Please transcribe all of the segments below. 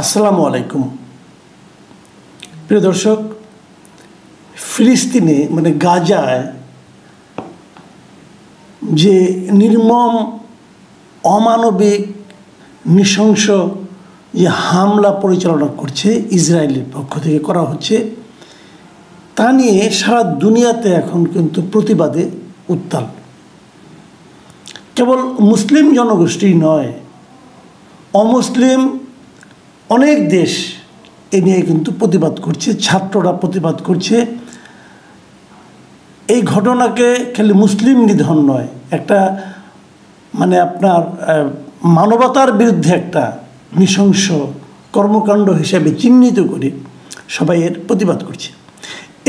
আসসালামু আলাইকুম প্রিয় দর্শক, ফিলিস্তিনে মানে গাজায় যে নির্মম অমানবিক নৃশংস যে হামলা পরিচালনা করছে ইসরায়েলের পক্ষ থেকে করা হচ্ছে, তা নিয়ে সারা দুনিয়াতে এখন কিন্তু প্রতিবাদে উত্তাল। কেবল মুসলিম জনগোষ্ঠী নয়, অমুসলিম অনেক দেশ এ নিয়ে কিন্তু প্রতিবাদ করছে, ছাত্ররা প্রতিবাদ করছে। এই ঘটনাকে খালি মুসলিম নিধন নয়, একটা মানে আপনার মানবতার বিরুদ্ধে একটা নৃশংস কর্মকাণ্ড হিসেবে চিহ্নিত করে সবাই এর প্রতিবাদ করছে।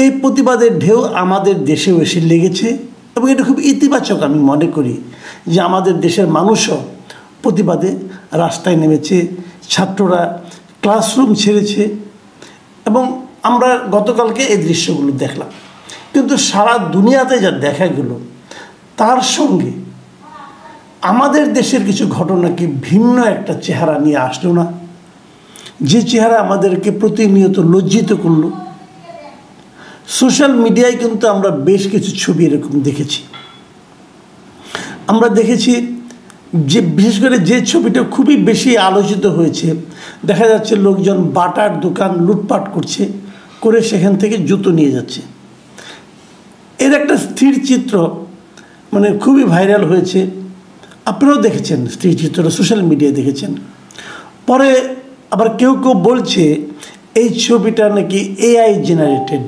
এই প্রতিবাদের ঢেউ আমাদের দেশেও এসে লেগেছে এবং এটা খুব ইতিবাচক। আমি মনে করি যে আমাদের দেশের মানুষও প্রতিবাদে রাস্তায় নেমেছে, ছাত্ররা ক্লাসরুম ছেড়েছে এবং আমরা গতকালকে এই দৃশ্যগুলো দেখলাম। কিন্তু সারা দুনিয়াতে যা দেখা গেল তার সঙ্গে আমাদের দেশের কিছু ঘটনা কি ভিন্ন একটা চেহারা নিয়ে আসলো না, যে চেহারা আমাদেরকে প্রতিনিয়ত লজ্জিত করলো। সোশ্যাল মিডিয়ায় কিন্তু আমরা বেশ কিছু ছবি এরকম দেখেছি। আমরা দেখেছি যে বিশেষ করে যে ছবিটা খুবই বেশি আলোচিত হয়েছে, দেখা যাচ্ছে লোকজন বাটার দোকান লুটপাট করছে, করে সেখান থেকে জুতো নিয়ে যাচ্ছে। এর একটা স্থির চিত্র মানে খুবই ভাইরাল হয়েছে, আপনারাও দেখেছেন, স্থির চিত্রটা সোশ্যাল মিডিয়ায় দেখেছেন। পরে আবার কেউ কেউ বলছে এই ছবিটা নাকি এআই জেনারেটেড,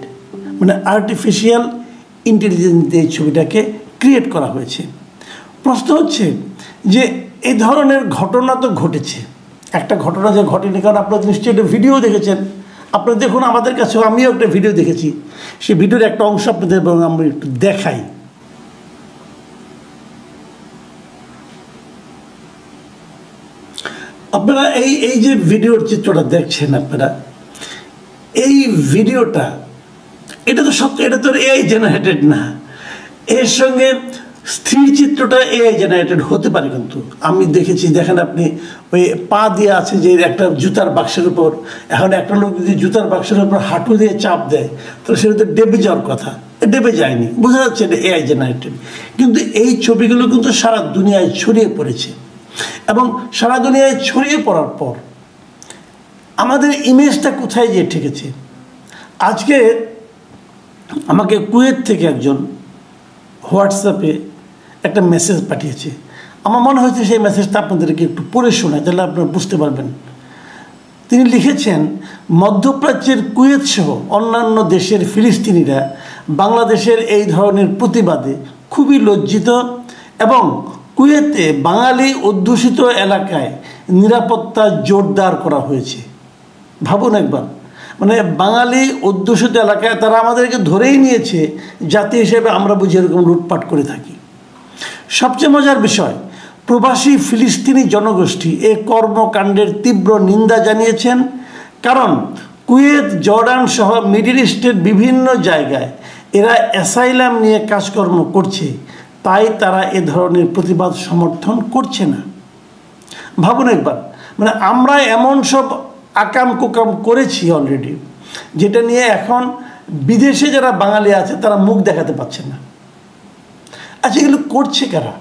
মানে আর্টিফিশিয়াল ইন্টেলিজেন্স দিয়ে এই ছবিটাকে ক্রিয়েট করা হয়েছে। প্রশ্ন হচ্ছে যে এই ধরনের ঘটনা তো ঘটেছে, একটা ঘটনা যে ঘটেনি, কারণ আপনারা নিশ্চয়ই একটা ভিডিও দেখেছেন। আপনারা দেখুন, আমাদের কাছেও আমিও একটা ভিডিও দেখেছি, সেই ভিডিওর একটা অংশ আপনাদের আমরা একটু দেখাই। আপনারা এই যে ভিডিওর চিত্রটা দেখছেন, আপনারা এই ভিডিওটা এটা তো সত্য, এটা তো এআই জেনারেটেড না। এর সঙ্গে স্থির চিত্রটা এআই জেনারেটেড হতে পারে, কিন্তু আমি দেখেছি, দেখেন আপনি ওই পা দিয়ে আছে যে একটা জুতার বাক্সের উপর, এখন একটা লোক যদি জুতার বাক্সের উপর হাঁটু দিয়ে চাপ দেয় তাহলে সেটা তো ডেবে যাওয়ার কথা, ডেবে যায়নি, বোঝা যাচ্ছে এটা এআই জেনারেটেড। কিন্তু এই ছবিগুলো কিন্তু সারা দুনিয়ায় ছড়িয়ে পড়েছে এবং সারা দুনিয়ায় ছড়িয়ে পড়ার পর আমাদের ইমেজটা কোথায় গিয়ে ঠেকেছে। আজকে আমাকে কুয়েত থেকে একজন হোয়াটসঅ্যাপে একটা মেসেজ পাঠিয়েছে। আমার মনে হয়েছে সেই মেসেজটা আপনাদেরকে একটু পড়ে শোনায়, তাহলে আপনারা বুঝতে পারবেন। তিনি লিখেছেন, মধ্যপ্রাচ্যের কুয়েত সহ অন্যান্য দেশের ফিলিস্তিনিরা বাংলাদেশের এই ধরনের প্রতিবাদে খুবই লজ্জিত এবং কুয়েতে বাঙালি অধ্যুষিত এলাকায় নিরাপত্তা জোরদার করা হয়েছে। ভাবুন একবার, মানে বাঙালি অধ্যুষিত এলাকায় তারা আমাদেরকে ধরেই নিয়েছে জাতি হিসেবে, আমরা বুঝি এরকম লুটপাট করে থাকি। সবচেয়ে মজার বিষয়, প্রবাসী ফিলিস্তিনি জনগোষ্ঠী এই কর্মকাণ্ডের তীব্র নিন্দা জানিয়েছেন, কারণ কুয়েত, জর্ডান সহ মিডল ইস্টের বিভিন্ন জায়গায় এরা অ্যাসাইলাম নিয়ে কাজকর্ম করছে, তাই তারা এ ধরনের প্রতিবাদ সমর্থন করছে না। ভাবুন একবার, মানে আমরা এমন সব আকাম কুকাম করেছি অলরেডি, যেটা নিয়ে এখন বিদেশে যারা বাঙালি আছে তারা মুখ দেখাতে পারছে না। আচ্ছা, এগুলো করছে কারা?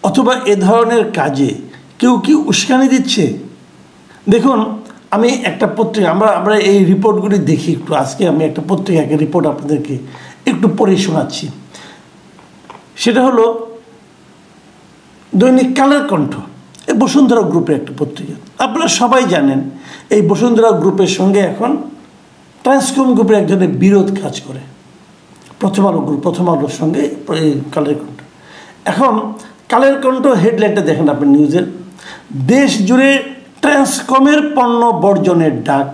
অথবা এ ধরনের কাজে কেউ কি উস্কানি দিচ্ছে? দেখুন, আমি একটা পত্রিকা, আমরা এই রিপোর্টগুলি দেখি একটু। আজকে আমি একটা পত্রিকাকে রিপোর্ট আপনাদেরকে একটু পড়ে শোনাচ্ছি। সেটা হলো দৈনিক কালের কণ্ঠ, এই বসুন্ধরা গ্রুপের একটা পত্রিকা। আপনারা সবাই জানেন এই বসুন্ধরা গ্রুপের সঙ্গে এখন ট্রান্সকম গ্রুপের একজনের বিরোধ কাজ করে, প্রথম আলোর সঙ্গে এই কালের কণ্ঠ। এখন কালের কণ্ঠ হেডলাইনটা দেখেন আপনি নিউজের, দেশ জুড়ে ট্রান্সকমের পণ্য বর্জনের ডাক,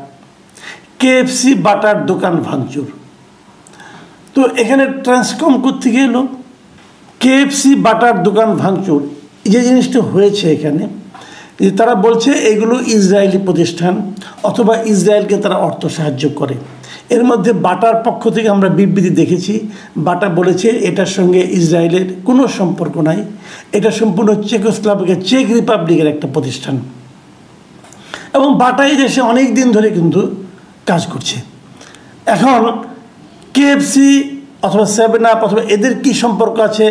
কেএফসি বাটার দোকান ভাঙচুর। তো এখানে ট্রান্সকম কোত্থেকে এলো? কেএফসি বাটার দোকান ভাঙচুর যে জিনিসটা হয়েছে এখানে, যে তারা বলছে এগুলো ইসরায়েলি প্রতিষ্ঠান অথবা ইসরায়েলকে তারা অর্থ সাহায্য করে। এর মধ্যে বাটার পক্ষ থেকে আমরা বিবৃতি দেখেছি, বাটা বলেছে এটার সঙ্গে ইসরায়েলের কোনো সম্পর্ক নাই, এটা সম্পূর্ণ চেক রিপাবলিকের একটা প্রতিষ্ঠান। এবং বাটাই দেশে অনেক দিন ধরে কিন্তু কাজ করছে। এখন কেএফসি অথবা 7up অথবা এদের কি সম্পর্ক আছে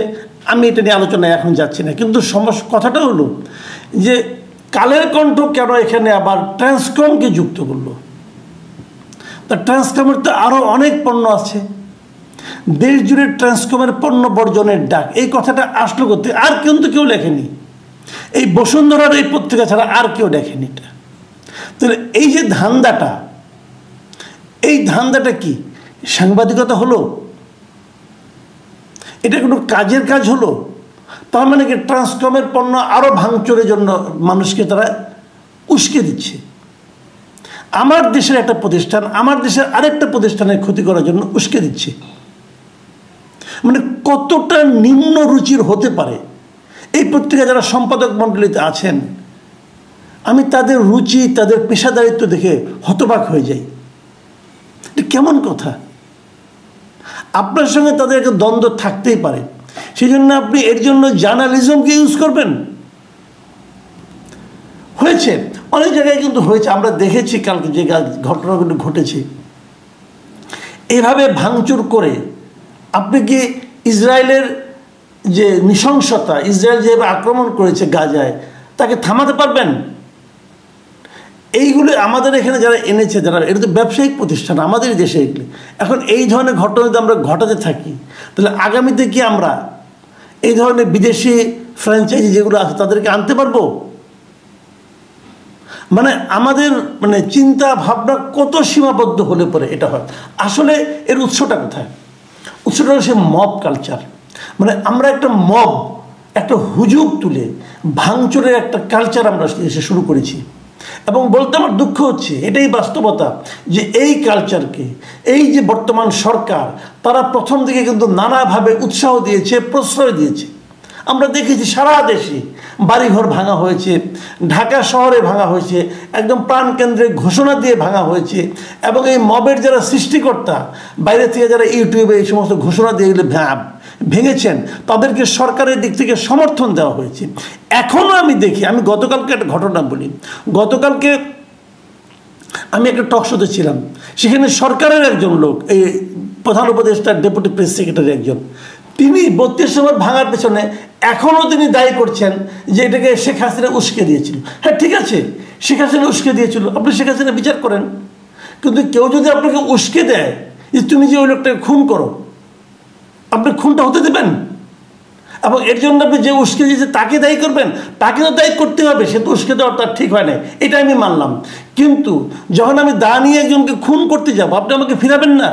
আমি এটা নিয়ে আলোচনায় এখন যাচ্ছি না, কিন্তু কথাটা হলো যে কালের কণ্ঠ কেন এখানে আবার ট্রান্সকমকে যুক্ত করলো। তা ট্রান্সকমের তো আরও অনেক পণ্য আছে, দেশ জুড়ে ট্রান্সকমের পণ্য বর্জনের ডাক, এই কথাটা আসলো করতে আর কিন্তু কেউ লেখেনি, এই বসুন্ধরার এই পত্রিকা ছাড়া আর কেউ লেখেনি এটা। তাহলে এই যে ধান্দাটা, এই ধান্দাটা কি সাংবাদিকতা হলো? এটা কোনো কাজের কাজ হলো? তার মানে কি ট্রান্সকমের পণ্য আরও ভাঙচুরের জন্য মানুষকে তারা উস্কে দিচ্ছে? আমার দেশের একটা প্রতিষ্ঠান আমার দেশের আরেকটা প্রতিষ্ঠানের ক্ষতি করার জন্য উস্কে দিচ্ছে, মানে কতটা নিম্ন রুচির হতে পারে? এই পত্রিকা যারা সম্পাদক মণ্ডলীতে আছেন, আমি তাদের রুচি তাদের পেশাদারিত্ব দেখে হতবাক হয়ে যাই। এটা কেমন কথা? আপনার সঙ্গে তাদের একটা দ্বন্দ্ব থাকতেই পারে, সেই জন্য আপনি এর জন্য জার্নালিজমকে ইউজ করবেন? হয়েছে অনেক জায়গায় কিন্তু হয়েছে, আমরা দেখেছি কালকে যে ঘটনাগুলো ঘটেছে। এভাবে ভাঙচুর করে আপনি কি ইসরায়েলের যে নৃশংসতা, ইসরায়েল যেভাবে আক্রমণ করেছে গাজায়, তাকে থামাতে পারবেন? এইগুলো আমাদের এখানে যারা এনেছে, যারা এটা তো ব্যবসায়িক প্রতিষ্ঠান আমাদের দেশে, এগুলি এখন এই ধরনের ঘটনা যদি আমরা ঘটাতে থাকি, তাহলে আগামীতে কি আমরা এই ধরনের বিদেশি ফ্র্যাঞ্চাইজি যেগুলো আছে তাদেরকে আনতে পারবো? মানে আমাদের মানে চিন্তা ভাবনা কত সীমাবদ্ধ হলে পরে এটা হয়। আসলে এর উৎসটা কোথায়? উৎসটা হলো সে মব কালচার। মানে আমরা একটা মব, একটা হুজুগ তুলে ভাঙচুরের একটা কালচার আমরা এসে শুরু করেছি। এবং বলতে আমার দুঃখ হচ্ছে, এটাই বাস্তবতা, যে এই কালচারকে এই যে বর্তমান সরকার তারা প্রথম দিকে কিন্তু নানাভাবে উৎসাহ দিয়েছে, প্রশ্রয় দিয়েছে। আমরা দেখেছি সারা দেশে বাড়িঘর ভাঙা হয়েছে, ঢাকা শহরে ভাঙা হয়েছে, একদম প্রাণকেন্দ্রে ঘোষণা দিয়ে ভাঙা হয়েছে। এবং এই মবের যারা সৃষ্টিকর্তা, বাইরে থেকে যারা ইউটিউবে এই সমস্ত ঘোষণা দিয়ে ভেঙেছেন, তাদেরকে সরকারের দিক থেকে সমর্থন দেওয়া হয়েছে। এখনও আমি দেখি, আমি গতকালকে একটা ঘটনা বলি, গতকালকে আমি একটা টক শোতে ছিলাম, সেখানে সরকারের একজন লোক, এই প্রধান উপদেষ্টার ডেপুটি প্রেস সেক্রেটারি একজন, তিনি 32 নম্বর ভাঙার পেছনে এখনও তিনি দায়ী করছেন যে এটাকে শেখ হাসিনা উস্কে দিয়েছিল। হ্যাঁ ঠিক আছে, শেখ হাসিনা উস্কে দিয়েছিল, আপনি শেখ হাসিনা বিচার করেন, কিন্তু কেউ যদি আপনাকে উস্কে দেয় যে তুমি যে ওই লোকটাকে খুন করো, আপনি খুনটা হতে দেবেন? এবং এর জন্য আপনি যে উস্কে দিয়েছে তাকে দায়ী করবেন? তাকে তো দায়ী করতে হবে, সে তো উস্কে দেওয়ার তার ঠিক হয় না, এটা আমি মানলাম। কিন্তু যখন আমি দা নিয়ে একজনকে খুন করতে যাব, আপনি আমাকে ফিরাবেন না?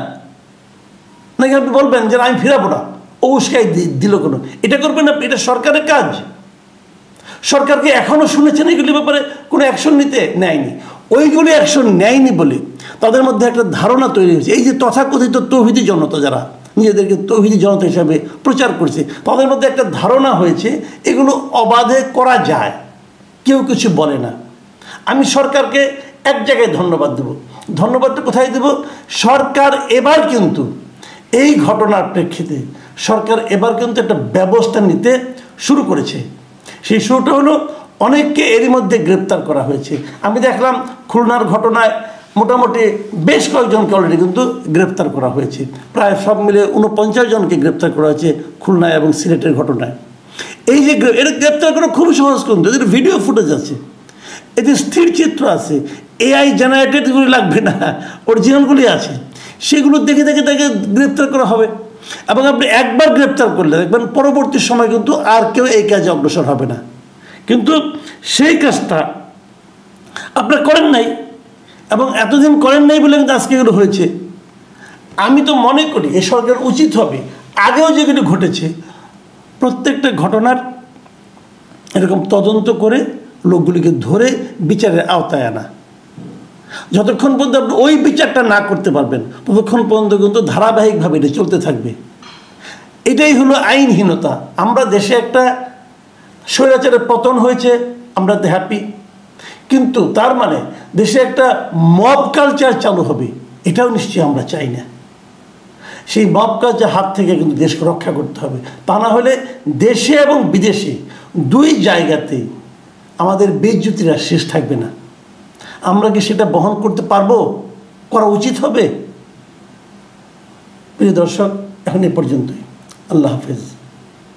নাকি আপনি বলবেন যে আমি ফিরাবো না, ও উস্কাই দিল কোনো? এটা করবেন আপনি? এটা সরকারের কাজ। সরকারকে এখনও শুনেছেন এগুলির ব্যাপারে কোনো অ্যাকশন নিতে নেয়নি। ওইগুলি অ্যাকশন নেয়নি বলে তাদের মধ্যে একটা ধারণা তৈরি হয়েছে। এই যে তথাকথিত তৌহিদি জনতা, যারা নিজেদেরকে তৌহিদি জনতা হিসাবে প্রচার করছে, তাদের মধ্যে একটা ধারণা হয়েছে এগুলো অবাধে করা যায়, কেউ কিছু বলে না। আমি সরকারকে এক জায়গায় ধন্যবাদ দেব। ধন্যবাদটা কোথায় দেব? সরকার এবার কিন্তু এই ঘটনার প্রেক্ষিতে সরকার এবার কিন্তু একটা ব্যবস্থা নিতে শুরু করেছে। সেই শুরুটা হলো অনেককে এরই মধ্যে গ্রেপ্তার করা হয়েছে। আমি দেখলাম খুলনার ঘটনায় মোটামুটি বেশ কয়েকজনকে অলরেডি কিন্তু গ্রেপ্তার করা হয়েছে, প্রায় সব মিলে 49 জনকে গ্রেপ্তার করা হয়েছে খুলনায় এবং সিলেটের ঘটনায়। এই যে এটা গ্রেপ্তার করা খুবই সহজ, কিন্তু এদের ভিডিও ফুটেজ আছে, এদের স্থির চিত্র আছে, AI জেনারেটেডগুলি লাগবে না, অরিজিনালগুলি আছে, সেগুলো দেখে দেখে তাকে গ্রেপ্তার করা হবে। এবং আপনি একবার গ্রেপ্তার করলে দেখবেন পরবর্তী সময় কিন্তু আর কেউ এই কাজে অগ্রসর হবে না। কিন্তু সেই কাজটা আপনারা করেন নাই, এবং এতদিন করেন নাই বলে কিন্তু আজকে এগুলো হয়েছে। আমি তো মনে করি এই সরকার উচিত হবে আগেও যেগুলো ঘটেছে প্রত্যেকটা ঘটনার এরকম তদন্ত করে লোকগুলিকে ধরে বিচারের আওতায় আনা। যতক্ষণ পর্যন্ত আপনি ওই বিচারটা না করতে পারবেন ততক্ষণ পর্যন্ত কিন্তু ধারাবাহিকভাবে এটা চলতে থাকবে। এটাই হলো আইনহীনতা। আমরা দেশে একটা স্বৈরাচারের পতন হয়েছে, আমরা তো হ্যাপি, কিন্তু তার মানে দেশে একটা মব কালচার চালু হবে এটাও নিশ্চয়ই আমরা চাই না। সেই মব কালচার হাত থেকে কিন্তু দেশকে রক্ষা করতে হবে, তা না হলে দেশে এবং বিদেশে দুই জায়গাতেই আমাদের বেইজ্জতিরা শেষ থাকবে না। আমরা কি সেটা বহন করতে পারবো? করা উচিত হবে? প্রিয় দর্শক, এখন এ পর্যন্তই। আল্লাহ হাফেজ।